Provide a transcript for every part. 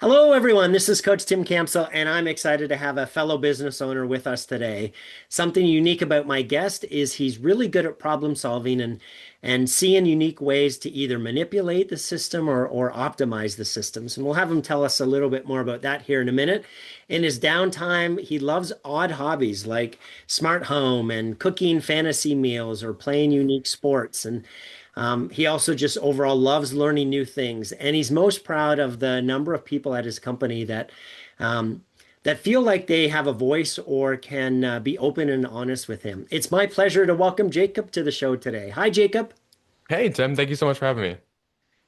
Hello, everyone. This is Coach Tim Campsall, and I'm excited to have a fellow business owner with us today. Something unique about my guest is he's really good at problem solving and seeing unique ways to either manipulate the system or optimize the systems. And we'll have him tell us a little bit more about that here in a minute. In his downtime, he loves odd hobbies like smart home and cooking fantasy meals or playing unique sports. And he also just overall loves learning new things, and he's most proud of the number of people at his company um, that feel like they have a voice or can be open and honest with him. It's my pleasure to welcome Jacob to the show today. Hi, Jacob. Hey Tim, thank you so much for having me.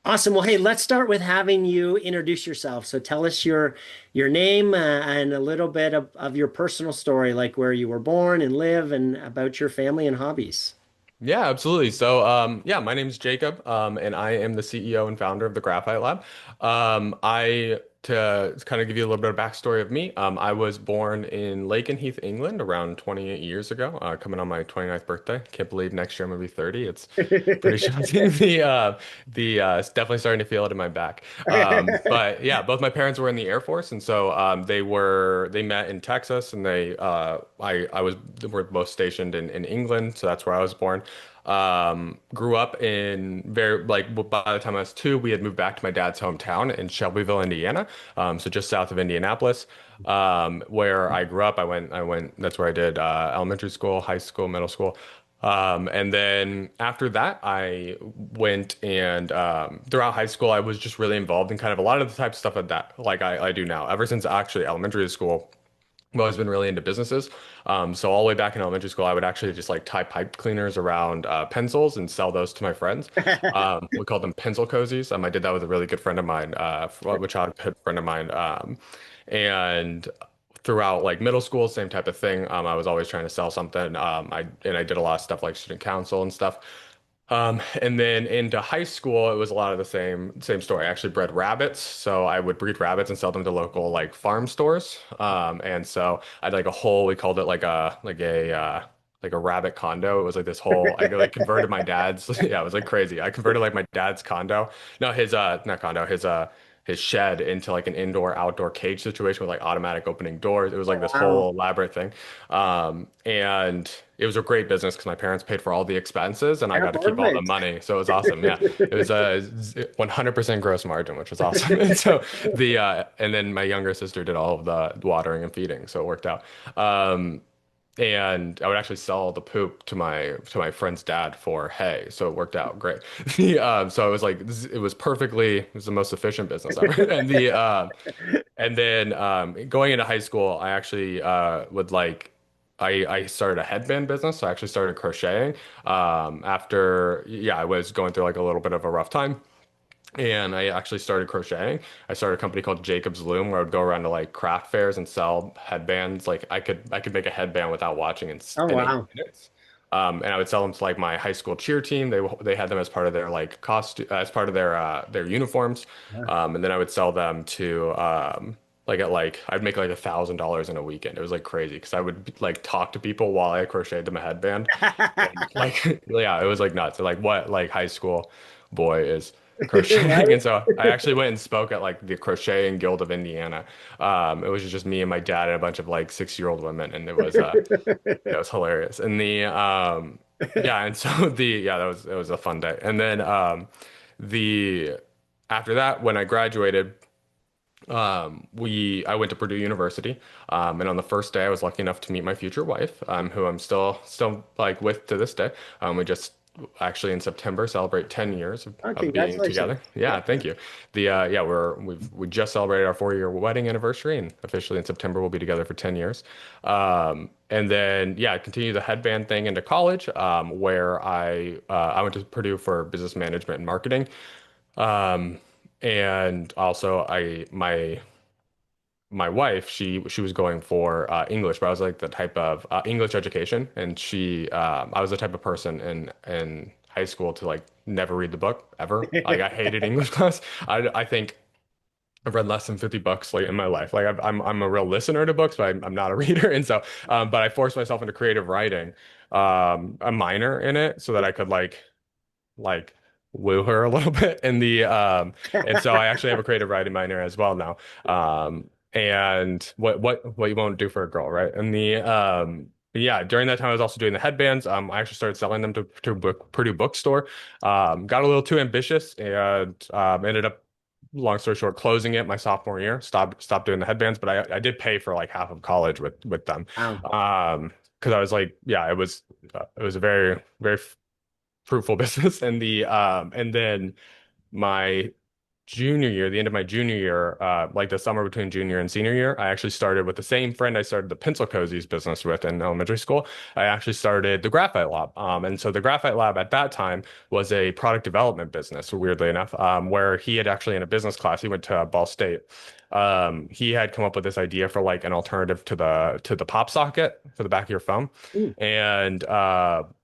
Awesome. Well, hey, let's start with having you introduce yourself. So tell us your name and a little bit of your personal story, like where you were born and live, and about your family and hobbies. Yeah, absolutely. So, my name's Jacob, and I am the CEO and founder of the Graphite Lab. I to kind of give you a little bit of backstory of me. I was born in Lakenheath, England, around 28 years ago, coming on my 29th birthday. Can't believe next year I'm gonna be 30. It's pretty shocking. It's definitely starting to feel it in my back. But yeah, both my parents were in the Air Force, and so they met in Texas, and I was were both stationed in England, so that's where I was born. Grew up in very like by the time I was two, we had moved back to my dad's hometown in Shelbyville, Indiana, so just south of Indianapolis, where I grew up. That's where I did elementary school, high school, middle school. And then after that, I went and throughout high school, I was just really involved in kind of a lot of the type of stuff like I do now. Ever since actually elementary school, I've always been really into businesses. So all the way back in elementary school, I would actually just like tie pipe cleaners around pencils and sell those to my friends. We called them pencil cozies. I did that with a really good friend of mine, a childhood friend of mine. And throughout like middle school, same type of thing. I was always trying to sell something. I did a lot of stuff like student council and stuff. And then into high school, it was a lot of the same story. I actually bred rabbits, so I would breed rabbits and sell them to local like farm stores. And so I had like a whole, we called it like a rabbit condo. It was like this whole, I like converted my dad's, yeah, it was like crazy. I converted like my dad's condo, no, his not condo, his shed into like an indoor outdoor cage situation with like automatic opening doors. It was like this Wow. whole elaborate thing. And it was a great business because my parents paid for all the expenses and I Yeah, got to keep all the perfect. money. So it was awesome. Yeah. It was a 100% gross margin, which was awesome. And so and then my younger sister did all of the watering and feeding. So it worked out. And I would actually sell the poop to my friend's dad for hay, so it worked out great. So it was like it was the most efficient business ever. And then going into high school, I actually would like I started a headband business. So I actually started crocheting. I was going through like a little bit of a rough time. And I actually started crocheting. I started a company called Jacob's Loom where I would go around to like craft fairs and sell headbands. Like I could make a headband without watching Oh, in eight wow. minutes. And I would sell them to like my high school cheer team. They had them as part of their like costume as part of their uniforms. Yeah. And then I would sell them to I'd make like $1,000 in a weekend. It was like crazy because I would like talk to people while I crocheted them a headband. And like yeah, it was like nuts. Like what like high school boy is crocheting. Right? And so I actually went and spoke at like the Crocheting Guild of Indiana. It was just me and my dad and a bunch of like 6-year-old women, and it was hilarious. And and so it was a fun day. And then the after that, when I graduated, I went to Purdue University, and on the first day, I was lucky enough to meet my future wife, who I'm still like with to this day. We just actually in September celebrate 10 years Oh, of being congratulations. together. Yeah, thank you. We just celebrated our 4-year wedding anniversary, and officially in September we'll be together for 10 years. And then I continued the headband thing into college, where I went to Purdue for business management and marketing. Um, and also my wife, she was going for English, but I was like the type of English education, and I was the type of person in high school to like never read the book ever. Like I hated English class. I think I've read less than 50 books like in my life. Like I'm a real listener to books, but I'm not a reader. And so, but I forced myself into creative writing, a minor in it, so that I could like woo her a little bit in the and so I actually have a creative writing minor as well now. And what you won't do for a girl, right? And the yeah, during that time I was also doing the headbands. I actually started selling them to Purdue Bookstore. Got a little too ambitious and ended up, long story short, closing it my sophomore year. Stopped doing the headbands, but I did pay for like half of college with them. Wow. Because I was like, yeah, it was a very fruitful business. And then my junior year, the end of my junior year, like the summer between junior and senior year, I actually started with the same friend I started the pencil cozies business with in elementary school. I actually started the Graphite Lab. And so the Graphite Lab at that time was a product development business, weirdly enough, where he had actually in a business class, he went to Ball State. He had come up with this idea for like an alternative to the pop socket for the back of your phone. Mm. And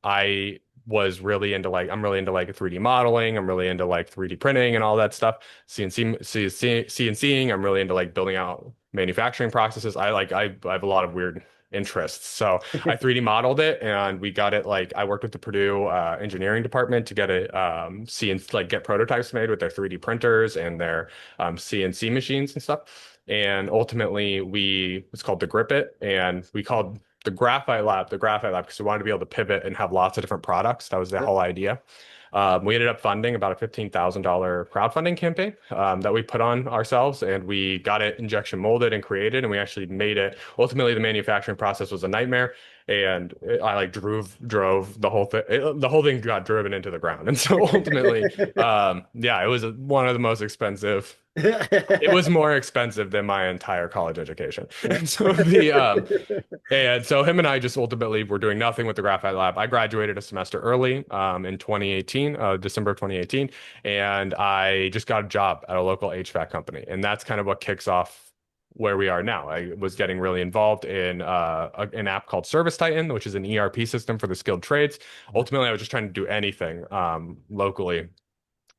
I was really into like I'm really into like 3D modeling. I'm really into like 3D printing and all that stuff. CNCing. I'm really into like building out manufacturing processes. I have a lot of weird interests. So I 3D modeled it and we got it like I worked with the Purdue engineering department to get it CNC like get prototypes made with their 3D printers and their CNC machines and stuff. And ultimately it's called the Grip It, and we called the Graphite Lab, because we wanted to be able to pivot and have lots of different products. That was the whole idea. We ended up funding about a $15,000 crowdfunding campaign that we put on ourselves, and we got it injection molded and created, and we actually made it. Ultimately, the manufacturing process was a nightmare, and I like drove the whole thing. The whole thing got driven into the ground, and so ultimately, yeah, it was one of the most expensive. It was more expensive than my entire college education, and so the and so him and I just ultimately were doing nothing with the Graphite Lab. I graduated a semester early in 2018, December of 2018, and I just got a job at a local HVAC company. And that's kind of what kicks off where we are now. I was getting really involved in an app called Service Titan, which is an ERP system for the skilled trades. Ultimately, I was just trying to do anything locally.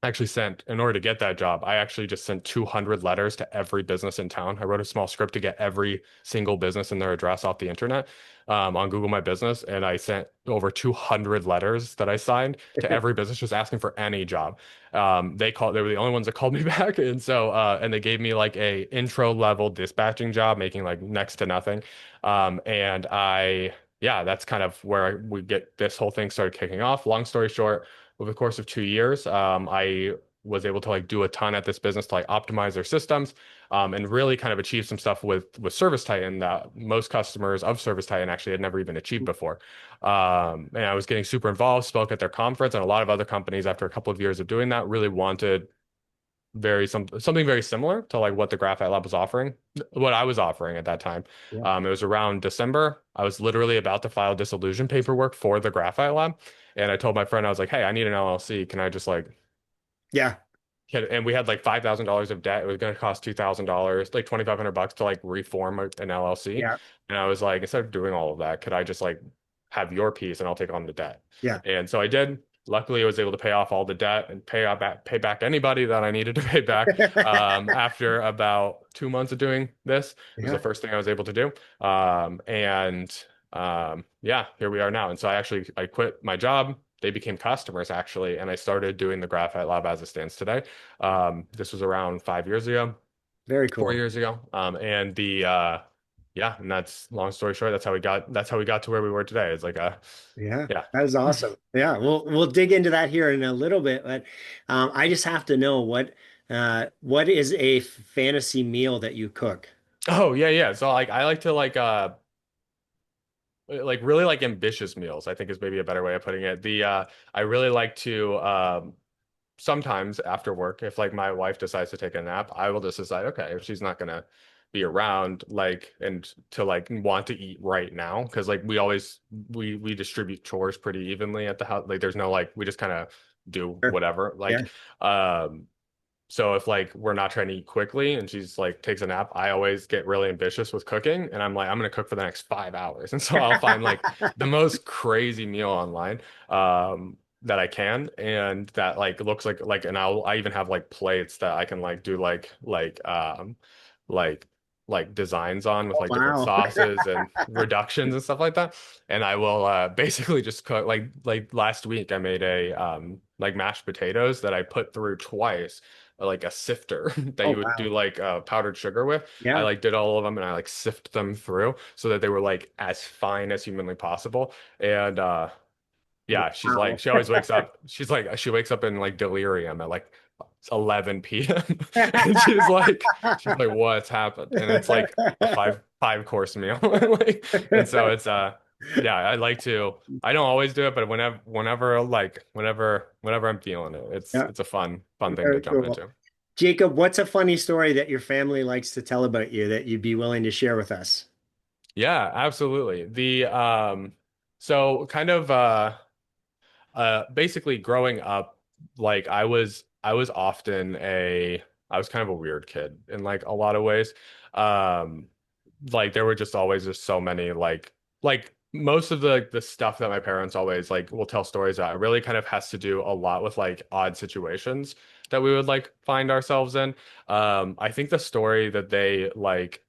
Actually sent in order to get that job. I actually just sent 200 letters to every business in town. I wrote a small script to get every single business and their address off the internet on Google My Business, and I sent over 200 letters that I signed to every business just asking for any job. They were the only ones that called me back, and so and they gave me like a intro level dispatching job, making like next to nothing. And I Yeah, that's kind of where we get this whole thing started kicking off. Long story short, over the course of 2 years, I was able to like do a ton at this business to like optimize their systems, and really kind of achieve some stuff with Service Titan that most customers of Service Titan actually had never even achieved before. And I was getting super involved, spoke at their conference, and a lot of other companies after a couple of years of doing that really wanted something very similar to like what the Graphite Lab was offering, what I was offering at that time. Yeah. It was around December. I was literally about to file dissolution paperwork for the Graphite Lab, and I told my friend, I was like, "Hey, I need an LLC. Can I just like Yeah. and we had like $5,000 of debt. It was going to cost $2,000, like 2,500 bucks to like reform an LLC." Yeah. And I was like, instead of doing all of that, could I just like have your piece and I'll take on the debt? Yeah. And so I did. Luckily, I was able to pay off all the debt and pay back anybody that I needed to pay back. After about 2 months of doing this, it was the Yeah. first thing I was able to do. And Yeah, here we are now. And so I quit my job. They became customers actually, and I started doing the Graphite Lab as it stands today. This was around 5 years ago, Very four cool. years ago. And the Yeah, and that's long story short, that's how we got to where we were today. It's like a Yeah, yeah. that is awesome. Yeah, we'll dig into that here in a little bit, but I just have to know what is a fantasy meal that you cook? Oh yeah, yeah. So like I like to like really like ambitious meals, I think is maybe a better way of putting it. The I really like to sometimes after work, if like my wife decides to take a nap, I will just decide, okay, if she's not gonna be around, like, and to like want to eat right now, because like we distribute chores pretty evenly at the house. Like there's no like we just kind of do Sure. whatever. Yeah. So if like we're not trying to eat quickly and she's like takes a nap, I always get really ambitious with cooking, and I'm like, I'm gonna cook for the next 5 hours. And so I'll find like the most crazy meal online that I can, and that like looks like and I even have like plates that I can like do like like designs on with Oh, like different wow. sauces and reductions and stuff like that. And I will basically just cook like last week I made a like mashed potatoes that I put through twice like a sifter that Oh, you would do wow. like powdered sugar with. I Yeah. like did all of them and I like sift them through so that they were like as fine as humanly possible. And yeah, she's like, Wow. she always wakes up. She's like, she wakes up in like delirium at like 11 p.m. And she's like, what's happened? And it's like a five course meal. Like, and so it's yeah, I don't always do it, but whenever I'm feeling it, Yeah, it's a fun thing to very jump cool. into. Jacob, what's a funny story that your family likes to tell about you that you'd be willing to share with us? Yeah, absolutely. The so kind of basically growing up, like I was often a I was kind of a weird kid in like a lot of ways. Um like there were just always just so many like most of the stuff that my parents always like will tell stories about, it really kind of has to do a lot with like odd situations that we would like find ourselves in. I think the story that they like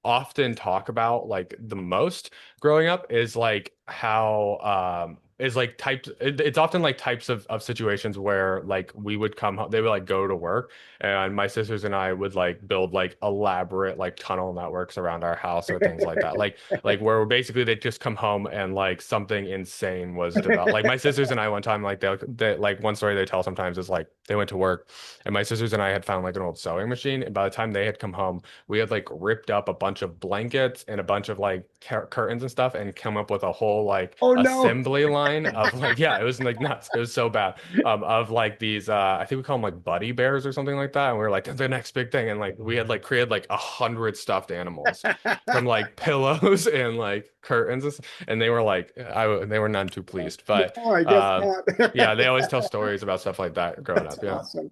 often talk about like the most growing up is like how is like types it's often like types of situations where like we would come home, they would like go to work and my sisters and I would like build like elaborate like tunnel networks around our house or things like that, like where basically they'd just come home and like something insane was developed. Like my sisters and I one time, like they like one story they tell sometimes is like they went to work and my sisters and I had found like an old sewing machine, and by the time they had come home we had like ripped up a bunch of blankets and a bunch of like curtains and stuff and come up with a whole like Oh no. assembly line of like, yeah, it was like nuts. It was so bad. Of like these I think we call them like buddy bears or something like that. And we were like, the next big thing. And like we had like created like 100 stuffed animals from like pillows and like curtains and they were like they were none too pleased. But No, I guess yeah, they not. always tell stories about stuff like that growing That's up. Yeah. awesome.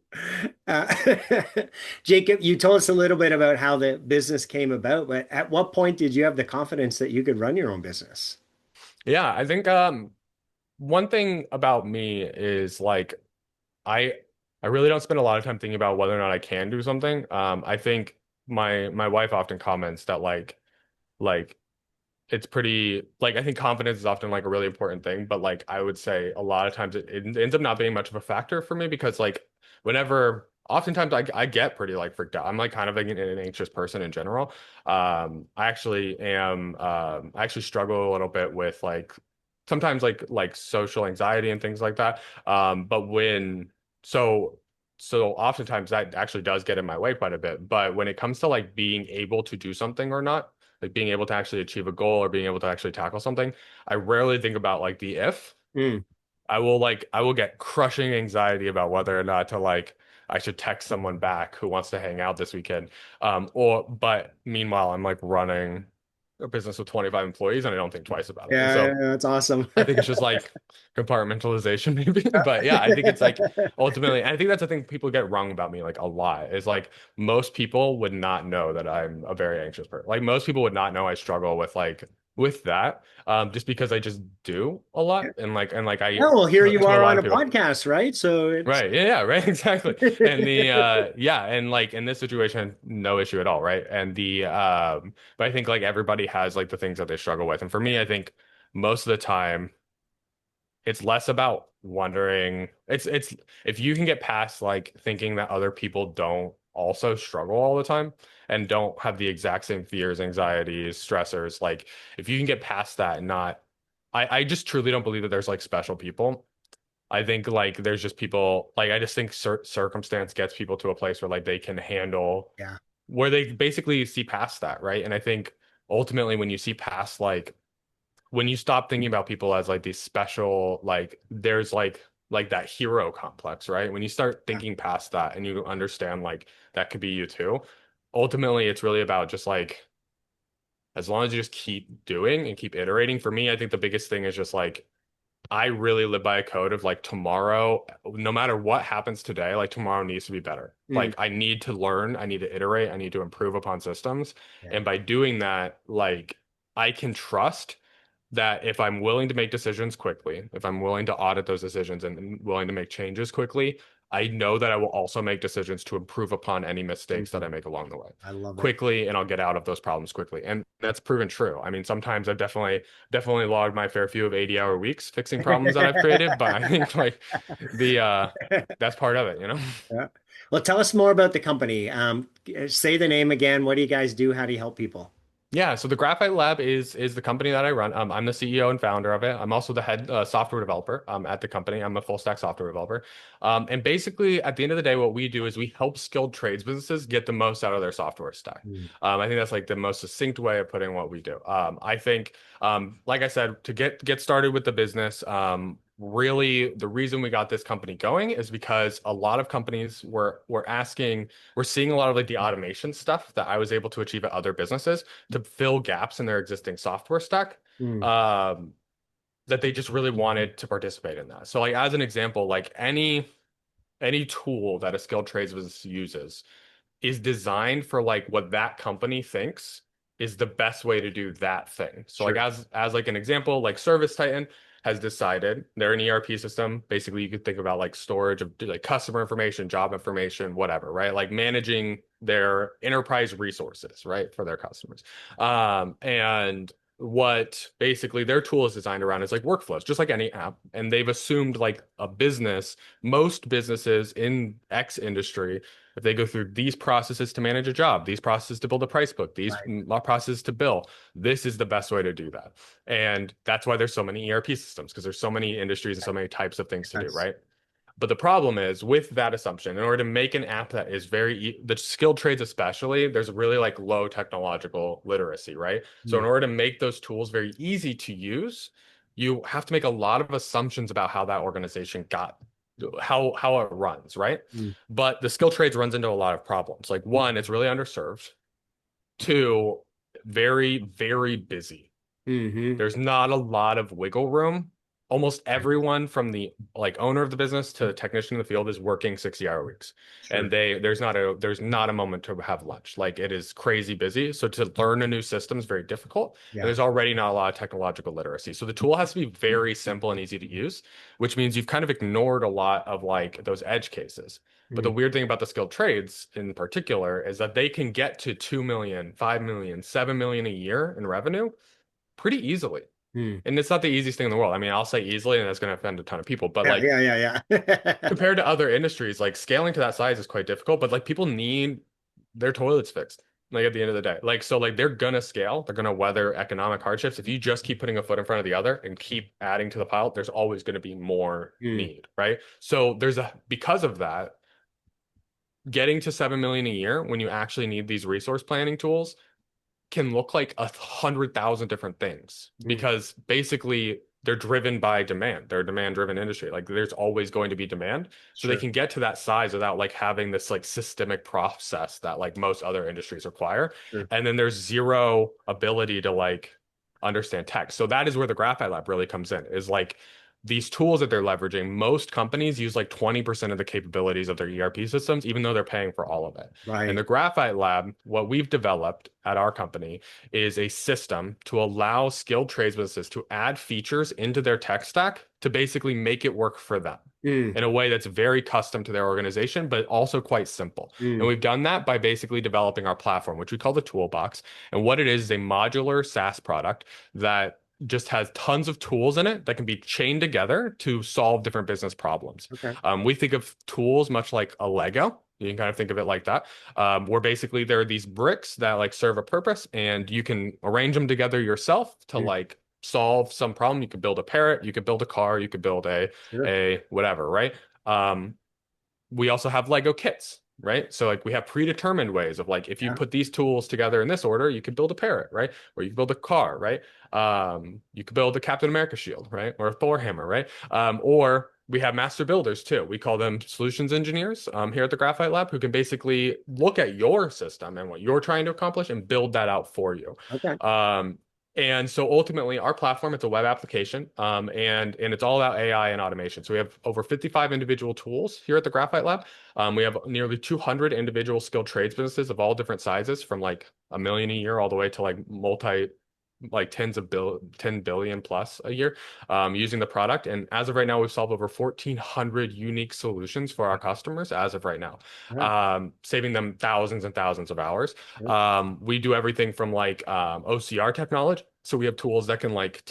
Uh, Jacob, you told us a little bit about how the business came about, but at what point did you have the confidence that you could run your own business? Yeah, I think one thing about me is like I I really don't spend a lot of time thinking about whether or not I can do something. I think my wife often comments that like it's pretty like I think confidence is often like a really important thing, but like I would say a lot of times it ends up not being much of a factor for me because like whenever oftentimes I get pretty like freaked out. I'm like kind of like an anxious person in general. I actually struggle a little bit with like sometimes like social anxiety and things like that. But when so so oftentimes that actually does get in my way quite a bit. But when it comes to like being able to do something or not, like being able to actually achieve a goal or being able to actually tackle something, I rarely think about like the if. Mm. I will get crushing anxiety about whether or not to like I should text someone back who wants to hang out this weekend. Or but meanwhile I'm like running a business with 25 employees and I don't think twice about it. And Yeah, so that's awesome. I think it's just like compartmentalization maybe. But yeah, I think it's like ultimately, I think that's the thing people get wrong about me like a lot is like most people would not know that I'm a very anxious person. Like most people would not know I struggle with like with that just because I just do a lot and like I Yeah, well, here you to a are lot on of a people. podcast, right? So it's Right. Yeah, yeah, right. Exactly. And the yeah, and like in this situation, no issue at all, right? And the but I think like everybody has like the things that they struggle with. And for me, I think most of the time it's less about wondering. It's if you can get past like thinking that other people don't also struggle all the time and don't have the exact same fears, anxieties, stressors, like if you can get past that and not I just truly don't believe that there's like special people. I think like there's just people like I just think circumstance gets people to a place where like they can handle yeah, where they basically see past that, right? And I think ultimately when you see past like when you stop thinking about people as like these special like there's like that hero complex, right? When you start yeah, thinking past that and you understand like that could be you too, ultimately it's really about just like as long as you just keep doing and keep iterating. For me, I think the biggest thing is just like I really live by a code of like tomorrow, no matter what happens today, like tomorrow needs to be better. mm, Like I need to learn, I need to iterate, I need to improve upon systems. yeah, And by doing that, like I can trust that if I'm willing to make decisions quickly, if I'm willing to audit those decisions and willing to make changes quickly, I know that I will also make decisions to improve upon any mistakes that I Mhm. make along the way I love it. quickly, and I'll get out of those problems quickly. And that's proven true. I mean, sometimes I've definitely logged my fair few of 80-hour weeks fixing problems that I've created, but I think like the that's part of it, you know? Yeah. Well, tell us more about the company. Say the name again. What do you guys do? How do you help people? Yeah, so the Graphite Lab is the company that I run. I'm the CEO and founder of it. I'm also the head software developer at the company. I'm a full stack software developer. And basically, at the end of the day, what we do is we help skilled trades businesses get the most out of their software stack. Mm. I think that's like the most succinct way of putting what we do. I think, like I said, to get started with the business, really the reason we got this company going is because a lot of companies were asking, we're seeing a lot of like the automation stuff that I was able to achieve at other businesses to fill gaps in their existing software stack, Mm. um, that they just really wanted to participate in that. So like as an example, like any tool that a skilled trades business uses is designed for like what that company thinks is the best way to do that thing. So like Sure. as like an example, like Service Titan has decided they're an ERP system. Basically, you could think about like storage of like customer information, job information, whatever, right? Like managing their enterprise resources, right, for their customers. And what basically their tool is designed around is like workflows, just like any app. And they've assumed like a business, most businesses in X industry, if they go through these processes to manage a job, these processes to build a price book, these Right. processes to bill, this is the best way to do that. And that's why there's so many ERP systems, because there's so many industries and so many types of things to do, Yes. right? But the problem is with that assumption, in order to make an app that is the skilled trades especially, there's really like low technological literacy, right? So in Mm. order to make those tools very easy to use, you have to make a lot of assumptions about how that organization got how it runs, right? Mm. But the skilled trades runs into a lot of problems. Like one, it's really underserved. Two, very, very busy. Hmm. There's not a lot of wiggle room. Almost everyone from the like owner of the business to the technician in the field is working 60-hour weeks. And Sure. there's not a moment to have lunch. Like it is crazy busy. So to learn a new system is very difficult. And Yeah. there's already not a lot of technological literacy. So the tool has to be very simple and easy to use, which means you've kind of ignored a lot of like those edge cases. But the Mm. weird thing about the skilled trades in particular is that they can get to 2 million, 5 million, 7 million a year in revenue pretty easily. Mm. And it's not the easiest thing in the world. I mean, I'll say easily, and that's going to offend a ton of people. But Yeah, like yeah, yeah, yeah. compared to other industries, like scaling to that size is quite difficult. But like people need their toilets fixed. Like at the end of the day, like so, like they're gonna scale. They're gonna weather economic hardships. If you just keep putting a foot in front of the other and keep adding to the pile, there's always going to be more Mm. need, right? So because of that, getting to 7 million a year when you actually need these resource planning tools can look like 100,000 different things Mm. because basically they're driven by demand. They're a demand-driven industry. Like there's always going to be demand. So they Sure. can get to that size without like having this like systemic process that like most other industries require. Sure. And then there's zero ability to like understand tech. So that is where the Graphite Lab really comes in, is like these tools that they're leveraging, most companies use like 20% of the capabilities of their ERP systems, even though they're paying for all of it. And Right. the Graphite Lab, what we've developed at our company is a system to allow skilled trades businesses to add features into their tech stack to basically make it work for them Mm. in a way that's very custom to their organization, but also quite simple. And Mm. we've done that by basically developing our platform, which we call the toolbox. And what it is a modular SaaS product that just has tons of tools in it that can be chained together to solve different business problems. Okay. We think of tools much like a Lego. You can kind of think of it like that, where basically there are these bricks that like serve a purpose, and you can arrange them together yourself to Mm. like solve some problem. You could build a parrot, you could build a car, you could build Sure. a whatever, right? Um, we also have Lego kits, right? So like we have predetermined ways of like if you Yeah. put these tools together in this order, you could build a parrot, right? Or you could build a car, right? You could build a Captain America shield, right? Or a Thor hammer, right? Or we have master builders too. We call them solutions engineers here at the Graphite Lab, who can basically look at your system and what you're trying to accomplish and build that out for you. Okay. Um, and so ultimately, our platform, it's a web application, and it's all about AI and automation. So we have over 55 individual tools here at the Graphite Lab. We have nearly 200 individual skilled trades businesses of all different sizes, from like a million a year all the way to like like 10 billion plus a year using the product. And as of right now, we've solved over 1,400 unique solutions for our customers as of right now, Yeah. saving them thousands and thousands of hours. Yeah. We do everything from like OCR technology. So we have tools that can like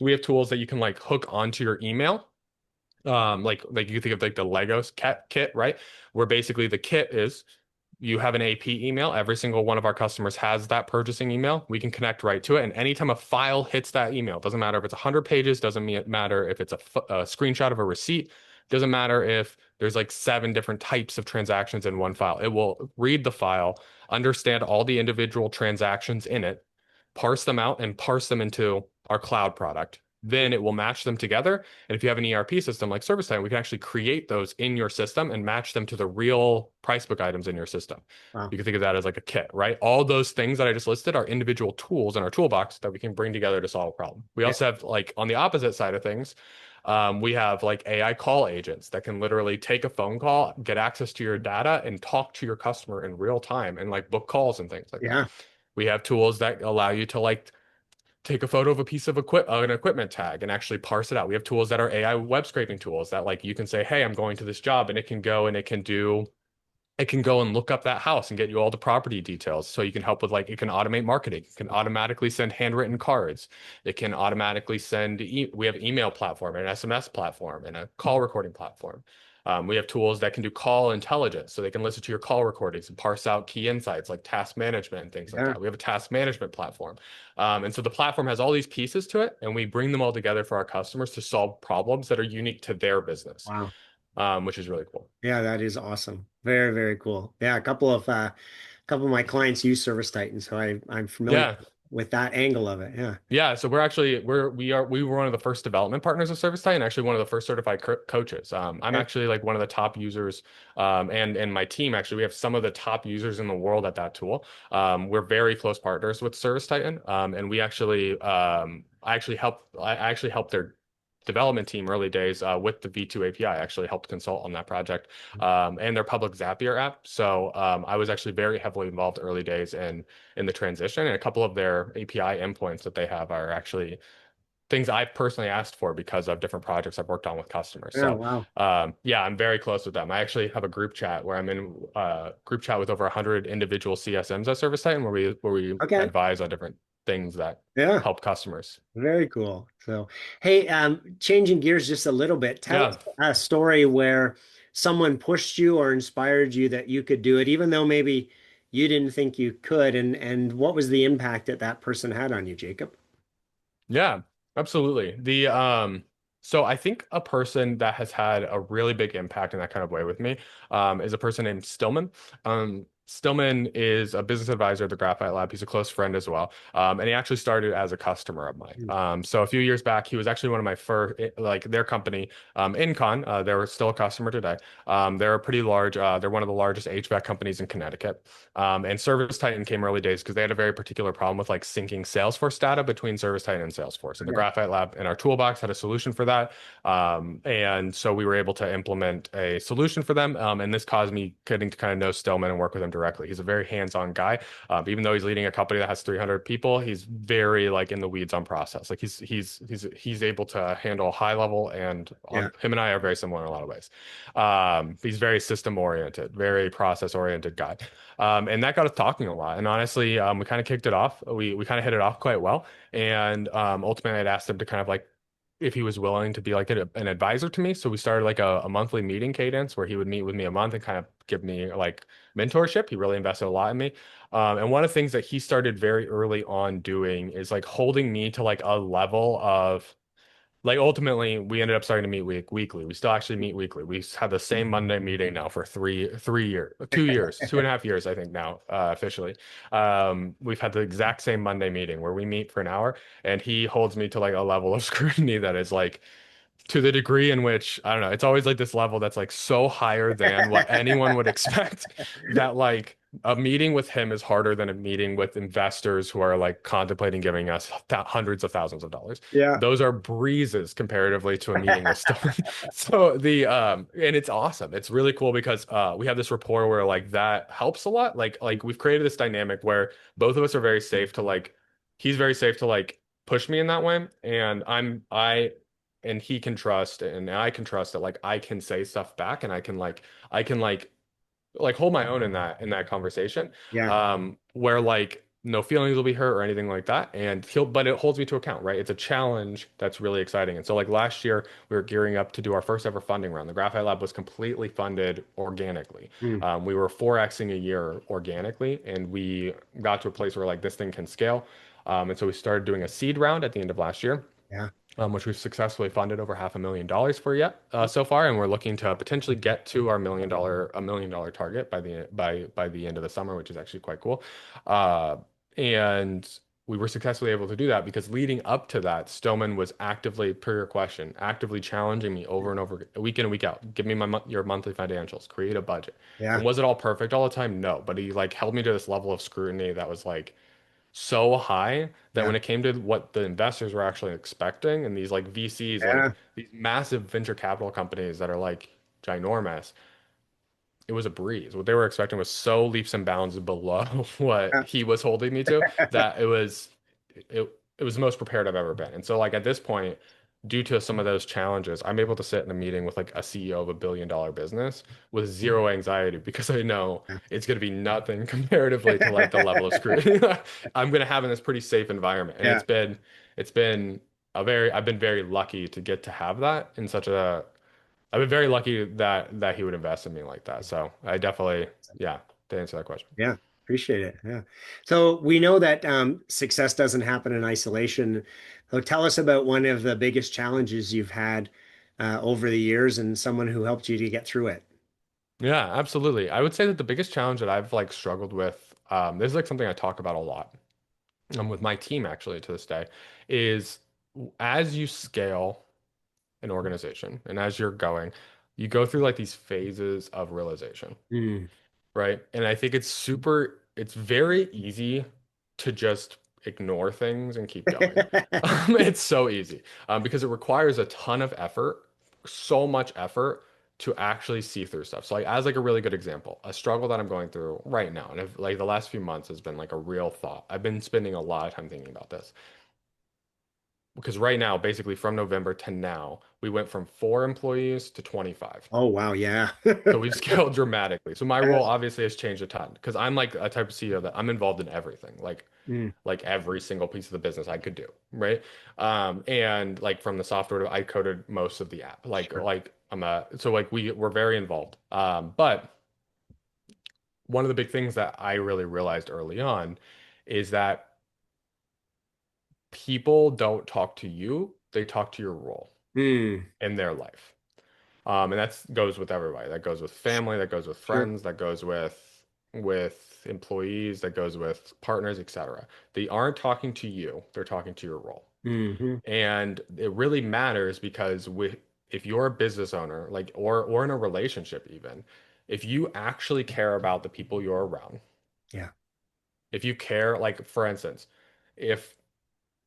we have tools that you can like hook onto your email. Like you think of like the Legos kit, right? Where basically the kit is you have an AP email. Every single one of our customers has that purchasing email. We can connect right to it. And anytime a file hits that email, doesn't matter if it's 100 pages, doesn't matter if it's a screenshot of a receipt, doesn't matter if there's like 7 different types of transactions in one file. It will read the file, understand all the individual transactions in it, parse them out, and parse them into our cloud product. Then it will match them together. And if you have an ERP system like ServiceTitan, we can actually create those in your system and match them to the real price book items in your system. Wow. You can think of that as like a kit, right? All those things that I just listed are individual tools in our toolbox that we can bring together to solve a problem. We Yeah. also have like on the opposite side of things, we have like AI call agents that can literally take a phone call, get access to your data, and talk to your customer in real time and like book calls and things like that. Yeah. We have tools that allow you to like take a photo of a piece of an equipment tag and actually parse it out. We have tools that are AI web scraping tools that like you can say, "Hey, I'm going to this job," and it can go and it can go and look up that house and get you all the property details. So you can help with like it can automate marketing. It can automatically send handwritten cards. It can automatically we have email platform and an SMS platform and a call recording platform. We have tools that can do call intelligence, so they can listen to your call recordings and parse out key insights like task management and things like Yeah. that. We have a task management platform. And so the platform has all these pieces to it, and we bring them all together for our customers to solve problems that are unique to their business, Wow. which is really cool. Yeah, that is awesome. Very, very cool. Yeah, a couple of my clients use Service Titan, so I'm familiar Yeah. with that angle of it. Yeah. Yeah, so we were one of the first development partners of ServiceTitan, and actually one of the first certified coaches. I'm Yeah. actually like one of the top users, and my team actually we have some of the top users in the world at that tool. We're very close partners with ServiceTitan, and I actually helped their development team early days with the V2 API. I actually helped consult on that project and their public Zapier app. So I was actually very heavily involved early days in the transition. And a couple of their API endpoints that they have are actually things I've personally asked for because of different projects I've worked on with customers. Yeah. So Wow. yeah, I'm very close with them. I actually have a group chat where I'm in group chat with over 100 individual CSMs at ServiceTitan where we Okay. advise on different things that Yeah. help customers. Very cool. So, hey, changing gears just a little bit, tell Yeah. us a story where someone pushed you or inspired you that you could do it, even though maybe you didn't think you could, and what was the impact that that person had on you, Jacob? Yeah, absolutely. So I think a person that has had a really big impact in that kind of way with me, is a person named Stillman. Stillman is a business advisor at the Graphite Lab. He's a close friend as well. And he actually started as a customer of mine. Mm. So a few years back, he was actually one of my first, like their company, Incon, they're still a customer today. They're a pretty large, they're one of the largest HVAC companies in Connecticut. And ServiceTitan came early days because they had a very particular problem with like syncing Salesforce data between ServiceTitan and Salesforce. And the Yeah. Graphite Lab in our toolbox had a solution for that. And so we were able to implement a solution for them. And this caused me getting to kind of know Stillman and work with him directly. He's a very hands-on guy. Even though he's leading a company that has 300 people, he's very like in the weeds on process. Like he's able to handle high level, and Yeah. him and I are very similar in a lot of ways. He's very system oriented, very process oriented guy. And that got us talking a lot. And honestly, we kind of kicked it off. We kind of hit it off quite well. And ultimately, I'd asked him to kind of like if he was willing to be like an advisor to me. So we started like a monthly meeting cadence where he would meet with me a month and kind of give me like mentorship. He really invested a lot in me. And one of the things that he started very early on doing is like holding me to like a level of like ultimately we ended up starting to meet weekly. We still actually meet weekly. We have the same Monday meeting now for 3 years, 2 years, 2.5 years, I think now, officially. We've had the exact same Monday meeting where we meet for an hour, and he holds me to like a level of scrutiny that is like to the degree in which I don't know, it's always like this level that's like so higher than what anyone would expect that like a meeting with him is harder than a meeting with investors who are like contemplating giving us hundreds of thousands of dollars. Yeah. Those are breezes comparatively to a meeting with Stone. So and it's awesome. It's really cool because we have this rapport where like that helps a lot. Like we've created this dynamic where both of us are very safe to like he's very safe to like push me in that way, and and he can trust and I can trust that like I can say stuff back and I can like hold my own in that conversation, Yeah. where like no feelings will be hurt or anything like that, and he'll but it holds me to account, right? It's a challenge that's really exciting. And so like last year we were gearing up to do our first ever funding round. The Graphite Lab was completely funded organically. Mm. We were 4xing a year organically, and we got to a place where like this thing can scale. And so we started doing a seed round at the end of last year, Yeah. which we've successfully funded over $500,000 for yet so far, and we're looking to potentially get to our $1 million target by the end of the summer, which is actually quite cool. Uh, and we were successfully able to do that because leading up to that, Stillman was actively, per your question, actively challenging me over and over, week in and week out. Give me your monthly financials, create a budget. And Yeah. was it all perfect all the time? No, but he like held me to this level of scrutiny that was like so high that Yeah. when it came to what the investors were actually expecting and these like VCs, like Yeah. these massive venture capital companies that are like ginormous, it was a breeze. What they were expecting was so leaps and bounds below what Yeah. he was holding me to that it was the most prepared I've ever been. And so like at this point, due to some of those challenges, I'm able to sit in a meeting with like a CEO of $1 billion business with zero anxiety because I know it's going to be nothing comparatively to like the level of scrutiny I'm going to have in this pretty safe environment. And Yeah. it's been I've been very lucky to get to have that in such a I've been very lucky that he would invest in me like that. So I definitely, yeah, to answer that question. Yeah. Appreciate it. Yeah. So we know that success doesn't happen in isolation. So tell us about one of the biggest challenges you've had over the years and someone who helped you to get through it. Yeah, absolutely. I would say that the biggest challenge that I've like struggled with, this is like something I talk about a lot, with my team actually to this day, is as you scale an organization and as you're going, you go through like these phases of realization. Mm. Right? And I think it's very easy to just ignore things and keep going. It's so easy because it requires a ton of effort, so much effort to actually see through stuff. So like as like a really good example, a struggle that I'm going through right now, and if, like the last few months has been like a real thought. I've been spending a lot of time thinking about this because right now, basically from November to now, we went from 4 employees to 25. Oh, wow. Yeah. So we've scaled dramatically. So my role obviously has changed a ton because I'm like a type of CEO that I'm involved in everything, Mm. like every single piece of the business I could do, right? And like from the software I coded most of the app. Sure. I'm a so like we're very involved. But one of the big things that I really realized early on is that people don't talk to you, they talk to your role Mm. in their life. And that goes with everybody. That goes with family, that goes with Sure. friends, that goes with employees, that goes with partners, etc. They aren't talking to you, they're talking to your role. Hmm. And it really matters because if you're a business owner, like or in a relationship even, if you actually care about the people you're around, Yeah. if you care, like for instance, if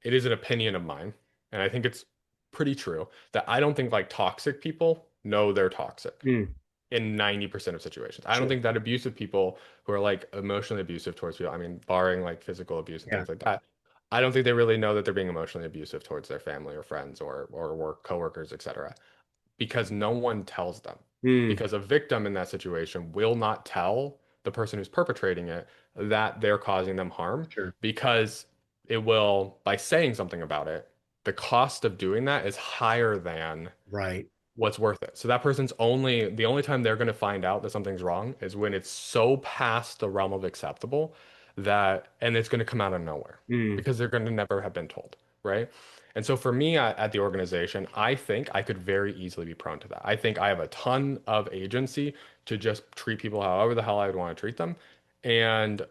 it is an opinion of mine, and I think it's pretty true that I don't think like toxic people know they're toxic Mm. in 90% of situations. I don't Sure. think that abusive people who are like emotionally abusive towards people, I mean, barring like physical abuse and Yeah. things like that, I don't think they really know that they're being emotionally abusive towards their family or friends or work coworkers, etc. Because no one tells them. Mm. Because a victim in that situation will not tell the person who's perpetrating it that they're causing them harm Sure. because it will, by saying something about it, the cost of doing that is higher than Right. what's worth it. So that person's only the only time they're going to find out that something's wrong is when it's so past the realm of acceptable that, and it's going to come out of nowhere Mm. because they're going to never have been told, right? And so for me at the organization, I think I could very easily be prone to that. I think I have a ton of agency to just treat people however the hell I would want to treat them and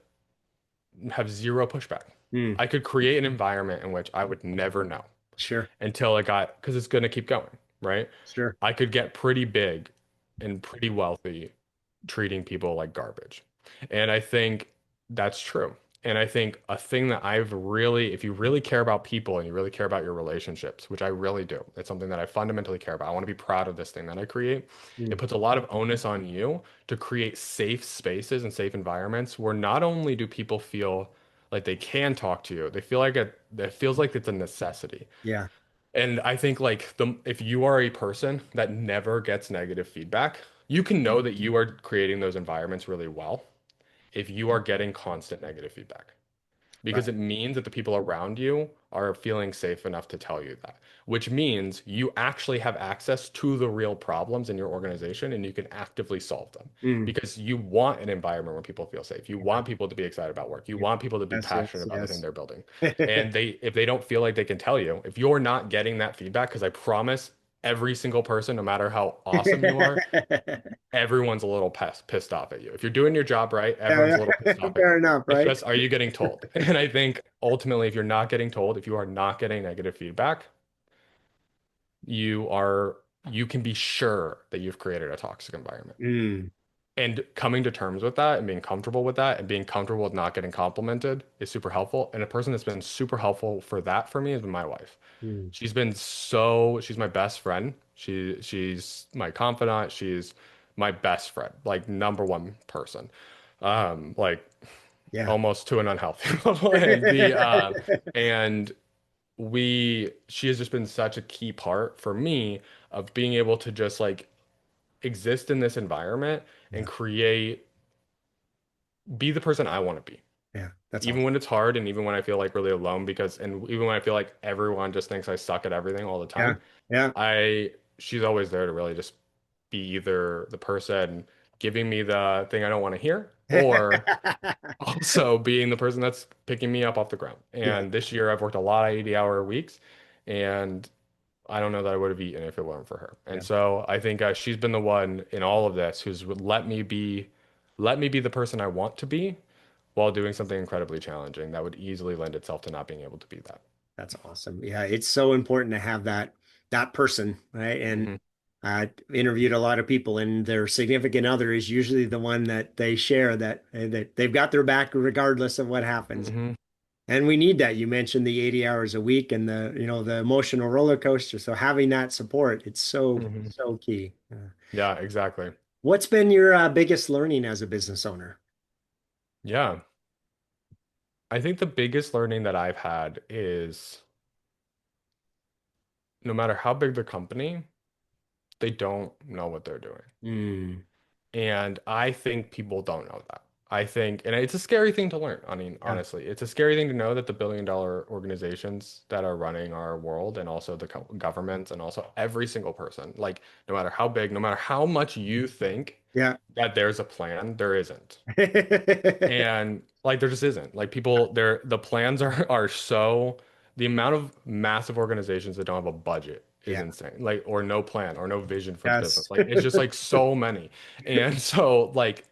have zero pushback. Mm. I could create an environment in which I would never know Sure. until it got, because it's going to keep going, right? Sure. I could get pretty big and pretty wealthy treating people like garbage. And I think that's true. And I think a thing that I've really, if you really care about people and you really care about your relationships, which I really do, it's something that I fundamentally care about. I want to be proud of this thing that I create. It Mm. puts a lot of onus on you to create safe spaces and safe environments where not only do people feel like they can talk to you. They feel like it feels like it's a necessity. Yeah. And I think like the if you are a person that never gets negative feedback, you can know that you are creating those environments really well if you are getting constant negative feedback because Right. it means that the people around you are feeling safe enough to tell you that, which means you actually have access to the real problems in your organization and you can actively solve them Mm. because you want an environment where people feel safe. You want people to be excited about work. You Yeah. want people to be Yes, passionate yes, about the thing they're building. yes. And if they don't feel like they can tell you, if you're not getting that feedback, because I promise every single person, no matter how awesome you are, everyone's a little pissed off at you. If you're doing your job right, everyone's Yeah, a little pissed off at fair you. enough, It's right? just, are you getting told? And I think ultimately, if you're not getting told, if you are not getting negative feedback, you are, you can be sure that you've created a toxic environment. Mm. And coming to terms with that and being comfortable with that and being comfortable with not getting complimented is super helpful. And a person that's been super helpful for that for me has been my wife. Mm. She's my best friend. She's my confidant. She's my best friend, like number one person. Like Yeah. almost to an unhealthy level. And she has just been such a key part for me of being able to just like exist in this environment and Yeah. be the person I want to be. Yeah. That's Even awesome. when it's hard and even when I feel like really alone and even when I feel like everyone just thinks I suck at everything all the Yeah. time, Yeah. she's always there to really just be either the person giving me the thing I don't want to hear or also being the person that's picking me up off the ground. Yeah. And this year I've worked a lot of 80-hour weeks and I don't know that I would have eaten if it weren't for her. And Yeah. so I think she's been the one in all of this who's let me be the person I want to be while doing something incredibly challenging that would easily lend itself to not being able to be that. That's awesome. Yeah, it's so important to have that person, right? And Hmm. I interviewed a lot of people, and their significant other is usually the one that they share that they've got their back regardless of what happens. Hmm. And we need that. You mentioned the 80 hours a week and the emotional roller coaster. So having that support, it's Hmm. so key. Yeah, exactly. What's been your biggest learning as a business owner? Yeah. I think the biggest learning that I've had is no matter how big the company, they don't know what they're doing. Mm, And I think people don't know that. I think, and it's a scary thing to learn. I mean, yeah, honestly, it's a scary thing to know that the billion-dollar organizations that are running our world and also the governments and also every single person, like no matter how big, no matter how much you think yeah. that there's a plan, there isn't. And like there just isn't. Like people the plans are so the amount of massive organizations that don't have a budget is Yeah. insane. Like or no plan or no vision for the business. Yes. Like it's just like so many. And so like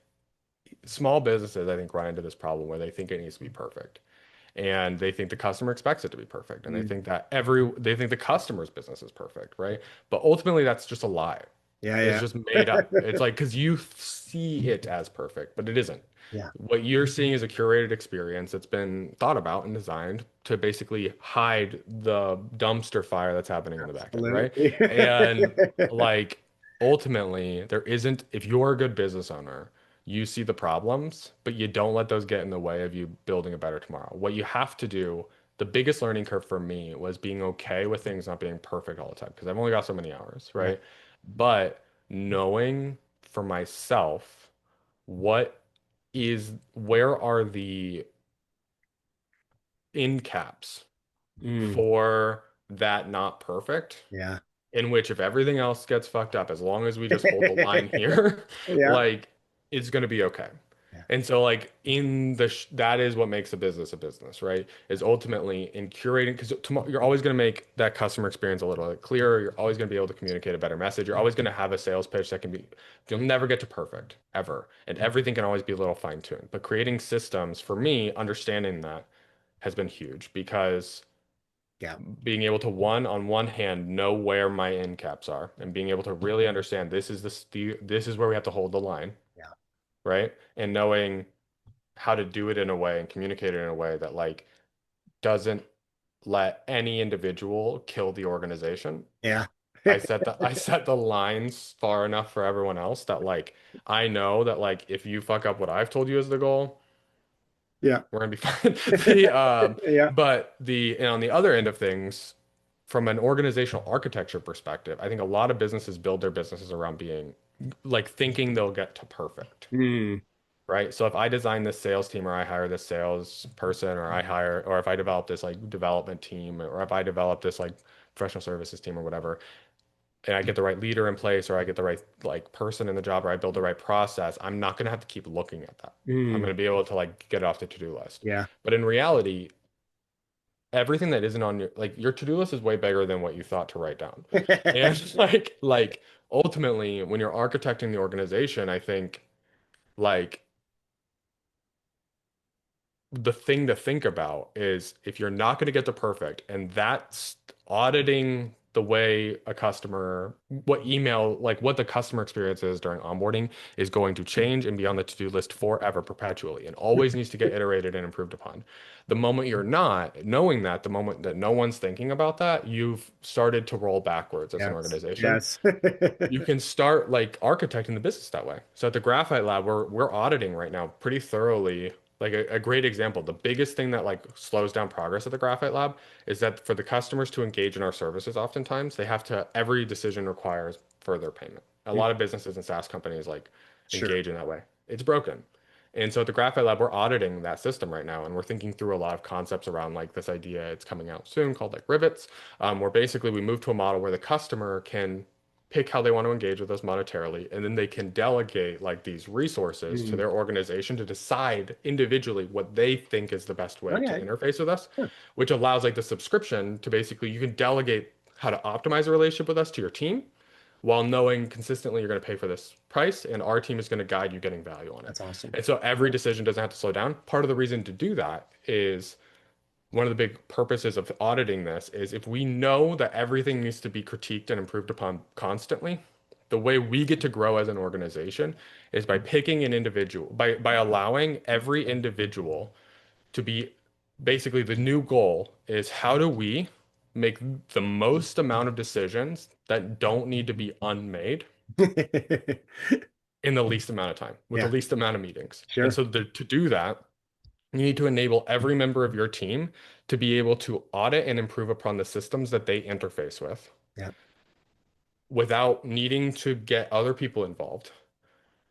small businesses I think run into this problem where they think it needs to be perfect. And they think the customer expects it to be perfect. And they Mm, think that they think the customer's business is perfect, right? But ultimately that's just a lie. It's yeah, just made yeah. up. It's like because you see it as perfect, but it isn't. Yeah, What you're seeing is a curated experience that's been thought about and designed to basically hide the dumpster fire that's happening in the back end, right? absolutely. And like ultimately, there isn't, if you're a good business owner, you see the problems, but you don't let those get in the way of you building a better tomorrow. What you have to do, the biggest learning curve for me was being okay with things not being perfect all the time because I've only got so many hours, Yeah. right? But knowing for myself where are the end caps Mm, for that not perfect, yeah. in which if everything else gets fucked up, as long as we just hold the line here, Yeah. like it's going to be okay. Yeah. And so like that is what makes a business, right? Is ultimately in curating because tomorrow you're always going to make that customer experience a little bit clearer. You're always going to be able to communicate a better message. You're always going to have a sales pitch that can be you'll never get to perfect ever. And everything can always be a little fine-tuned. But creating systems for me, understanding that has been huge because Yeah. being able to on one hand know where my end caps are and being able to really understand this is where we have to hold the line, Yeah. right? And knowing how to do it in a way and communicate it in a way that like doesn't let any individual kill the organization. Yeah. I set the lines far enough for everyone else that like I know that like if you fuck up what I've told you is the goal, Yeah. We're gonna be fine. The Yeah. but the and on the other end of things, from an organizational architecture perspective, I think a lot of businesses build their businesses around being like thinking they'll get to perfect, Mm. right? So if I design this sales team or I hire this sales person or I hire or if I develop this like development team or if I develop this like professional services team or whatever, and I get the right leader in place or I get the right like person in the job or I build the right process, I'm not going to have to keep looking at that. I'm Mm. going to be able to like get it off the to-do list. Yeah. But in reality, everything that isn't on your to-do list is way bigger than what you thought to write down. And like ultimately when you're architecting the organization, I think like the thing to think about is if you're not going to get the perfect and that's auditing the way a customer, what email, like what the customer experience is during onboarding is going to change and be on the to-do list forever, perpetually, and always needs to get iterated and improved upon. The moment you're not knowing that, the moment that no one's thinking about that, you've started to roll backwards as an Yes. organization. Yes. You can start like architecting the business that way. So at the Graphite Lab, we're auditing right now pretty thoroughly. Like a great example, the biggest thing that like slows down progress at the Graphite Lab is that for the customers to engage in our services, oftentimes they have to, every decision requires further payment. A lot of businesses and SaaS companies like Sure. engage in that way. It's broken. And so at the Graphite Lab, we're auditing that system right now, and we're thinking through a lot of concepts around like this idea. It's coming out soon called like rivets, where basically we move to a model where the customer can pick how they want to engage with us monetarily, and then they can delegate like these resources to Mm. their organization to decide individually what they think is the best way to Okay. interface with us, Yeah. which allows like the subscription to basically you can delegate how to optimize a relationship with us to your team while knowing consistently you're going to pay for this price and our team is going to guide you getting value on it. That's awesome. And so every decision doesn't have to slow down. Part of the reason to do that is one of the big purposes of auditing this is if we know that everything needs to be critiqued and improved upon constantly, the way we get to grow as an organization is by picking an individual, by allowing every individual to be basically the new goal is how do we make the most amount of decisions that don't need to be unmade in the least amount of time with the Yeah. least amount of meetings. And Sure. so to do that, you need to enable every member of your team to be able to audit and improve upon the systems that they interface with Yeah. without needing to get other people involved.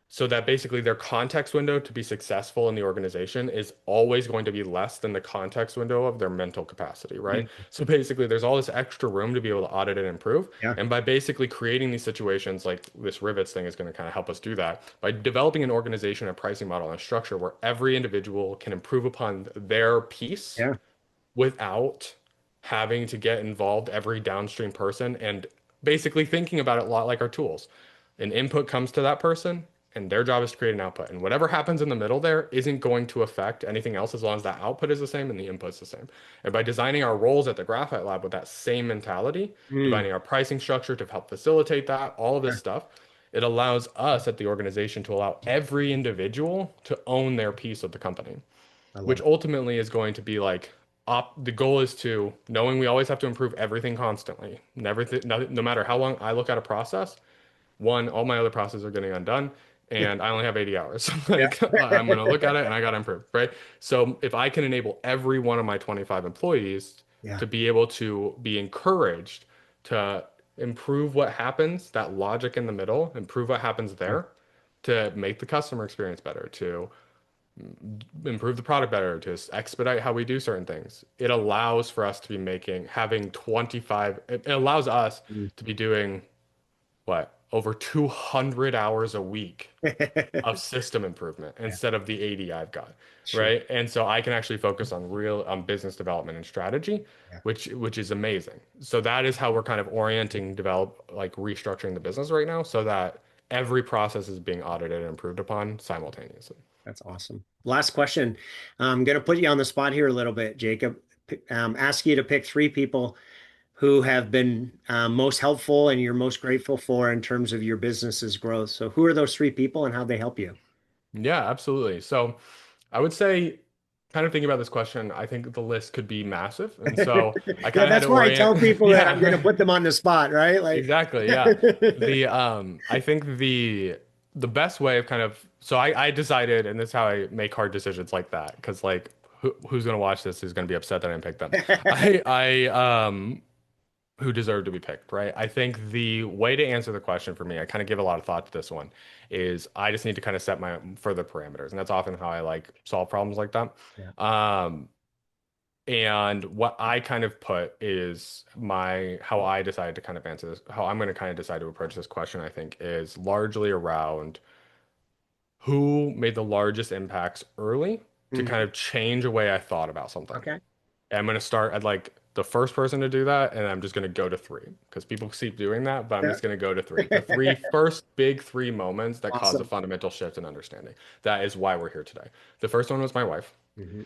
So that basically their context window to be successful in the organization is always going to be less than the context window of their mental capacity, right? Mm. So basically there's all this extra room to be able to audit and improve. Yeah. And by basically creating these situations like this rivets thing is going to kind of help us do that by developing an organization, a pricing model, and a structure where every individual can improve upon their piece Yeah. without having to get involved every downstream person and basically thinking about it a lot like our tools. An input comes to that person and their job is to create an output. And whatever happens in the middle there isn't going to affect anything else as long as that output is the same and the input's the same. And by designing our roles at the Graphite Lab with that same mentality, Mm. designing our pricing structure to help facilitate that, all of this Sure. stuff, it allows us at the organization to allow every individual to own their piece of the company, I love which it. ultimately is going to be like the goal is to knowing we always have to improve everything constantly. Never no matter how long I look at a process, one, all my other processes are getting undone and I only have 80 hours. Yeah. Like I'm going to look at it and I got to improve, right? So if I can enable every one of my 25 employees Yeah. to be able to be encouraged to improve what happens, that logic in the middle, improve what happens Yeah. there to make the customer experience better, to improve the product better, to expedite how we do certain things. It allows for us to be having 25, it allows us Mm. to be doing what, over 200 hours a week of system improvement Yeah. instead of the 80 I've got, Sure. right? And so I can actually focus on business development and strategy, Yeah. which is amazing. So that is how we're kind of orienting, like restructuring the business right now so that every process is being audited and improved upon simultaneously. That's awesome. Last question. I'm going to put you on the spot here a little bit, Jacob. Ask you to pick three people who have been most helpful and you're most grateful for in terms of your business's growth. So, who are those three people and how they help you? Yeah, absolutely. So I would say, kind of thinking about this question, I think the list could be massive. And so I Yeah, kind of had that's to why I tell orient. people that I'm going to Yeah, put them on the spot, right? Like, exactly. Yeah. I think the the best way of kind of so I decided, and this is how I make hard decisions like that, because like who's gonna watch this is gonna be upset that I didn't pick them. I who deserve to be picked, right? I think the way to answer the question for me, I kind of give a lot of thought to this one, is I just need to kind of set my further parameters, and that's often how I like solve problems like that. Yeah. Um, and what I kind of put is my how I decided to kind of answer this, how I'm going to kind of decide to approach this question, I think, is largely around who made the largest impacts early to kind Mhm. of change a way I thought about something. Okay. And I'm going to start at like the first person to do that, and I'm just going to go to three because people keep doing that, but I'm Yeah. just going to go to three. The three first big three moments that caused a Awesome. fundamental shift in understanding. That is why we're here today. The first one was my wife. Mhm.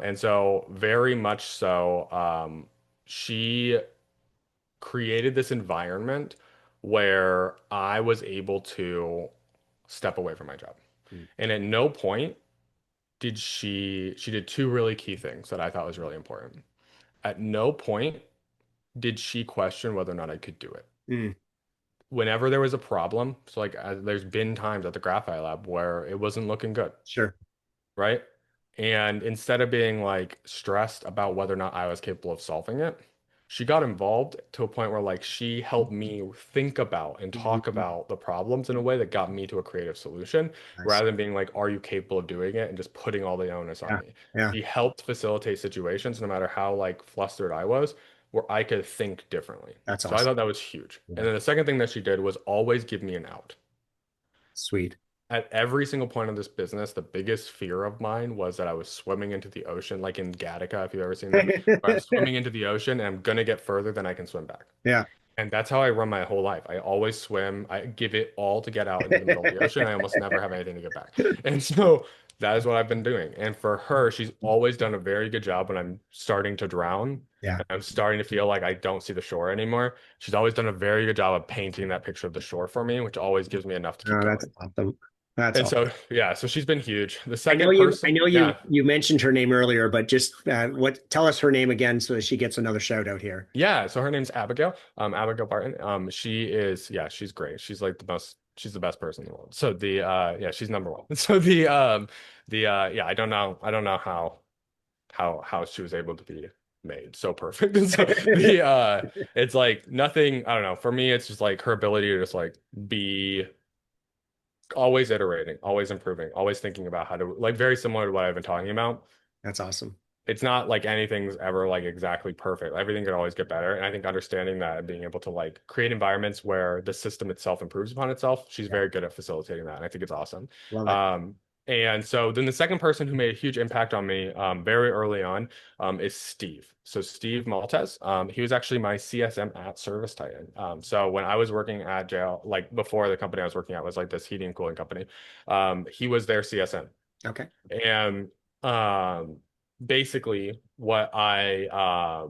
And so very much so, she created this environment where I was able to step away from my job. Mhm. And at no point did she did two really key things that I thought was really important. At no point did she question whether or not I could do it. Mm. Whenever there was a problem, so like there's been times at the Graphite Lab where it wasn't looking good, Sure. right? And instead of being like stressed about whether or not I was capable of solving it, she got involved to a point where like she helped me think about and talk Mhm. about the problems in a way that got me to a creative solution Nice. rather than being like, are you capable of doing it? And just putting all the onus on Yeah. me. Yeah. She helped facilitate situations no matter how like flustered I was, where I could think differently. That's So I awesome. thought that was huge. And Yeah. then the second thing that she did was always give me an out. Sweet. At every single point of this business, the biggest fear of mine was that I was swimming into the ocean, like in Gattaca, if you've ever seen that, where I'm swimming into the ocean and I'm gonna get further than I can swim back. Yeah. And that's how I run my whole life. I always swim. I give it all to get out into the middle of the ocean. I almost never have anything to get back. And so that is what I've been doing. And for her, she's always done a very good job when I'm starting to drown Yeah. and I'm starting to feel like I don't see the shore anymore. She's always done a very good job of painting that picture of the shore for me, which always gives me enough to keep Oh, that's going. awesome. That's And awesome. so, yeah, so she's been huge. The I know second you. I person, know you. yeah, You mentioned her name earlier, but just what? Tell us her name again so that she gets another shout out here. yeah. So her name's Abigail, Abigail Barton. She is, yeah, she's great. She's like she's the best person in the world. So yeah, she's number one. So yeah, I don't know how she was able to be made so perfect. And so it's like nothing, I don't know. For me, it's just like her ability to just like be always iterating, always improving, always thinking about how to like very similar to what I've been talking about. That's awesome. It's not like anything's ever like exactly perfect. Everything can always get better. And I think understanding that and being able to like create environments where the system itself improves upon itself, she's Yeah. very good at facilitating that. And I think it's awesome. Love it. Um, and so then the second person who made a huge impact on me very early on is Steve. So Steve Maltez, he was actually my CSM at Service Titan. So when I was working at jail, like before the company I was working at was like this heating and cooling company, he was their CSM. Okay. And um, basically what well,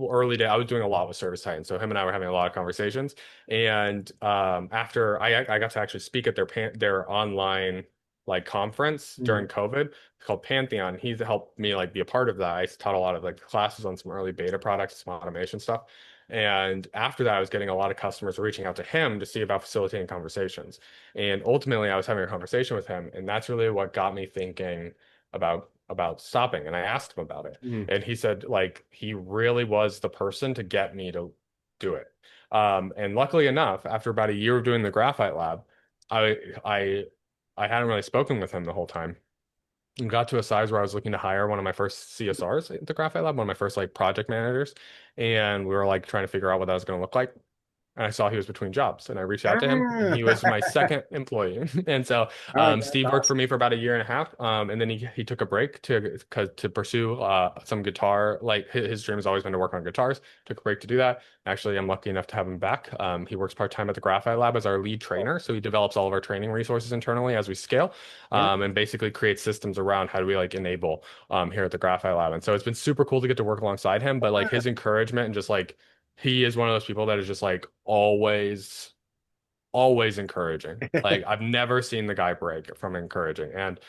early day I was doing a lot with Service Titan, so him and I were having a lot of conversations. And after I got to actually speak at their online like conference Mhm. during COVID called Pantheon. He's helped me like be a part of that. I taught a lot of like classes on some early beta products, some automation stuff. And after that, I was getting a lot of customers reaching out to him to see about facilitating conversations. And ultimately, I was having a conversation with him, and that's really what got me thinking about stopping. And I asked him about it, Mhm. and he said like he really was the person to get me to do it. And luckily enough, after about a year of doing the Graphite Lab, I I I hadn't really spoken with him the whole time and got to a size where I was looking to hire one of my first CSRs at the Graphite Lab, one of my first like project managers, and we were like trying to figure out what that was going to look like. And I saw he was between jobs, and I reached out to him, and Ah. he was my second employee. And so Oh, that's Steve worked for awesome. me for about a year and a half, and then he took a break to pursue some guitar. Like his dream has always been to work on guitars. Took a break to do that. Actually, I'm lucky enough to have him back. He works part-time at the Graphite Lab as our lead trainer, so he develops all of our training resources internally as we scale, Yeah. and basically creates systems around how do we like enable here at the Graphite Lab. And so it's been super cool to get to work alongside him. But like his encouragement and just like he is one of those people that is just like always encouraging. Like I've never seen the guy break from encouraging, and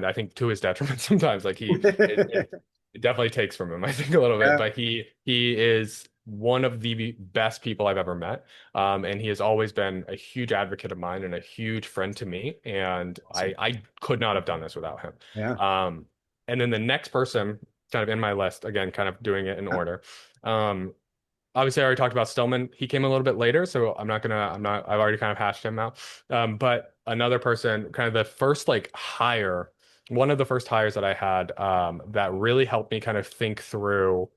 I think to his detriment sometimes. Like it definitely takes from him, I think a little bit. Yeah. But he is. one of the best people I've ever met. And he has always been a huge advocate of mine and a huge friend to me. And I could not have done this without him. Yeah. And then the next person kind of in my list, again, kind of doing it in order. Obviously, I already talked about Stillman. He came a little bit later, so I've already kind of hashed him out. But another person, kind of the first like hire, one of the first hires that I had that really helped me kind of think through,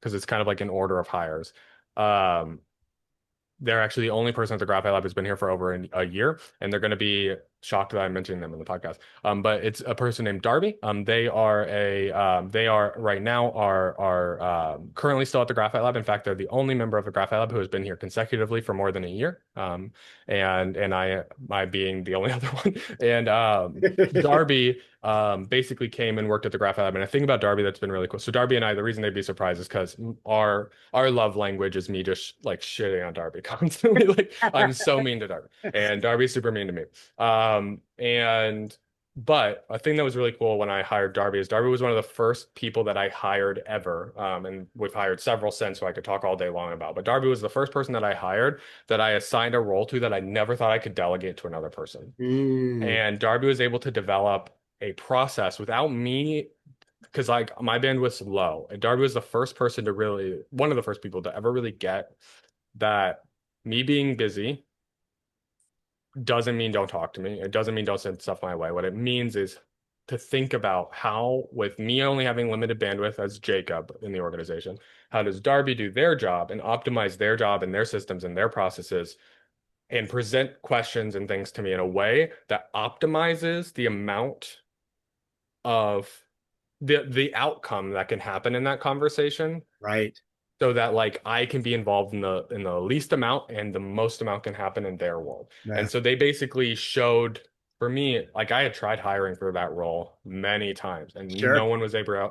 because it's kind of like an order of hires. They're actually the only person at the Graphite Lab who's been here for over a year, and they're going to be shocked that I'm mentioning them in the podcast. But it's a person named Darby. They are right now are currently still at the Graphite Lab. In fact, they're the only member of the Graphite Lab who has been here consecutively for more than a year. And I being the only other one. And Darby basically came and worked at the Graphite Lab. And I think about Darby that's been really cool. So Darby and I, the reason they'd be surprised is because our love language is me just like shitting on Darby constantly. Like I'm so mean to Darby, and Darby's super mean to me. But a thing that was really cool when I hired Darby is Darby was one of the first people that I hired ever. And we've hired several since, so I could talk all day long about. But Darby was the first person that I hired that I assigned a role to that I never thought I could delegate to another person. And Darby was able to develop a process without me, because like my bandwidth's low. And Darby was the first person to really, one of the first people to ever really get that me being busy doesn't mean don't talk to me. It doesn't mean don't send stuff my way. What it means is to think about how, with me only having limited bandwidth as Jacob in the organization, how does Darby do their job and optimize their job and their systems and their processes and present questions and things to me in a way that optimizes the amount of the outcome that can happen in that conversation. Right. So that like I can be involved in the least amount and the most amount can happen in their world. Yeah. And so they basically showed, for me, like I had tried hiring for that role many times and no one was ever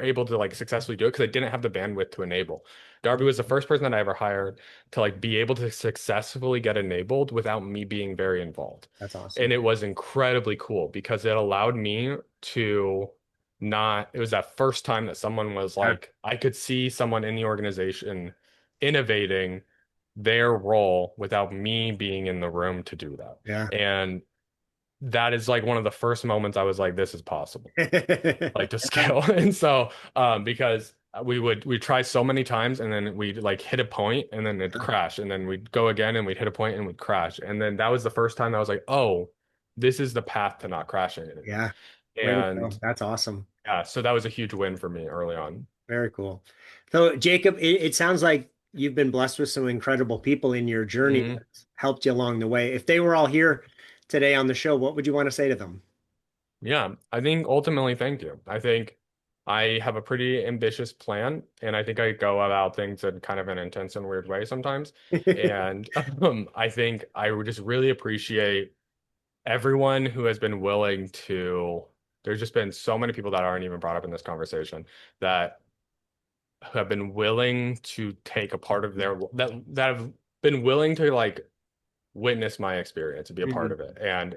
able to like successfully do it because I didn't have the bandwidth to enable. Darby was the first person that I ever hired to like be able to successfully get enabled without me being very involved. That's awesome. And it was incredibly cool because it allowed me to it was that first time that someone was like, I could see someone in the organization innovating their role without me being in the room to do that. Yeah. And that is like one of the first moments I was like, this is possible, like to scale. And so, because we'd try so many times and then we'd like hit a point and then it'd crash and then we'd go again and we'd hit a point and we'd crash. And then that was the first time I was like, oh, this is the path to not crashing anymore. Yeah. And that's awesome. Yeah, so that was a huge win for me early on. Very cool. So Jacob, it sounds like you've been blessed with some incredible people in your journey that's helped you along the way. If they were all here today on the show, what would you want to say to them? Yeah, I think ultimately, thank you. I think I have a pretty ambitious plan, and I think I go about things in kind of an intense and weird way sometimes. And I think I would just really appreciate everyone who has been willing to. There's just been so many people that aren't even brought up in this conversation that have been willing to take a part of that have been willing to like witness my experience and be a part of it and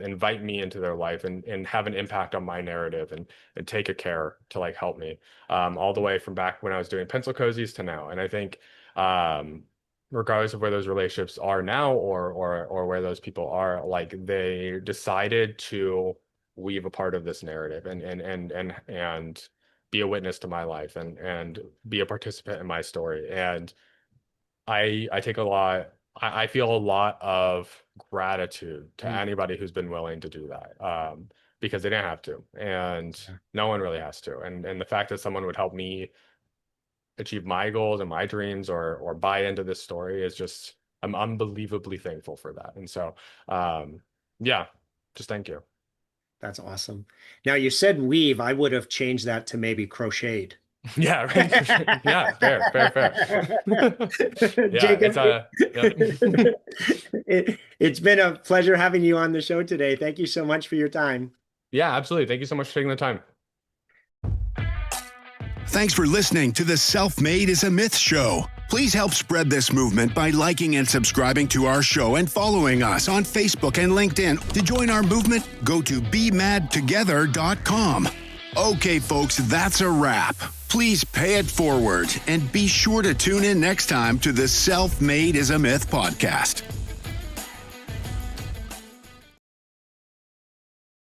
invite me into their life and have an impact on my narrative and take a care to like help me all the way from back when I was doing pencil cozies to now. And I think regardless of where those relationships are now or where those people are, like they decided to weave a part of this narrative and be a witness to my life and be a participant in my story. And I take I feel a lot of gratitude to anybody who's been willing to do that because they didn't have to, and no one really has to. And the fact that someone would help me achieve my goals and my dreams or buy into this story is just, I'm unbelievably thankful for that. And so yeah, just thank you. That's awesome. Now you said weave. I would have changed that to maybe crocheted. Yeah, right. Yeah, fair. Yeah, Jacob, it's been a pleasure having you on the show today. Thank you so much for your time. Yeah, absolutely. Thank you so much for taking the time. Thanks for listening to the Self-Made is a Myth show. Please help spread this movement by liking and subscribing to our show and following us on Facebook and LinkedIn. To join our movement, go to bemadtogether.com. Okay, folks, that's a wrap. Please pay it forward and be sure to tune in next time to the Self-Made is a Myth podcast.